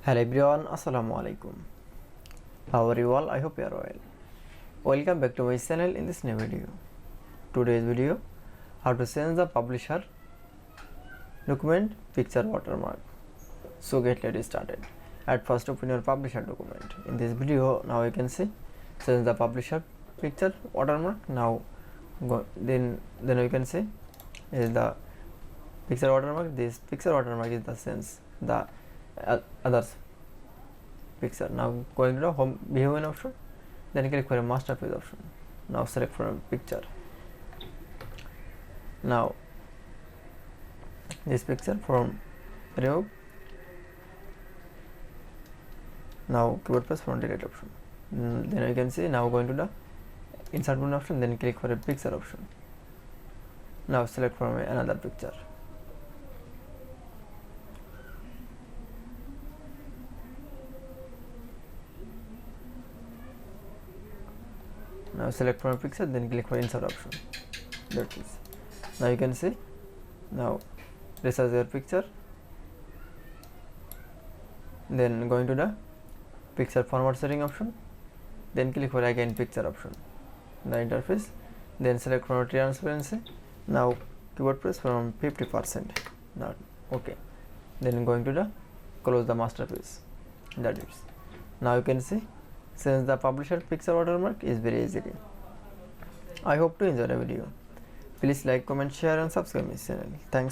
Hello everyone, Assalamu alaikum. How are you all? I hope you are well. Welcome back to my channel in this new video. Today's video, how to change the publisher document picture watermark. So let's started. At first open your publisher document. In this video, now you can see change the publisher picture watermark. Now then you can see is the picture watermark. This picture watermark is the sense the others picture. Now going to the home behavior option, then click for a master page option. Now select from picture. Now this picture from remove. Now keyboard press from delete option. Then you can see now going to the insert one option, then click for a picture option. Now select from another picture. Now select from a picture, then click for insert option. That is. Now you can see. Now this is your picture. Then going to the picture format setting option. Then click for again picture option. The interface. Then select from transparency. Now keyboard press from 50%. Now okay. Then going to the close the master page. That is. Now you can see. Since the publisher picture watermark is very easily. I hope to enjoy the video. Please like, comment, share and subscribe my channel. Thanks.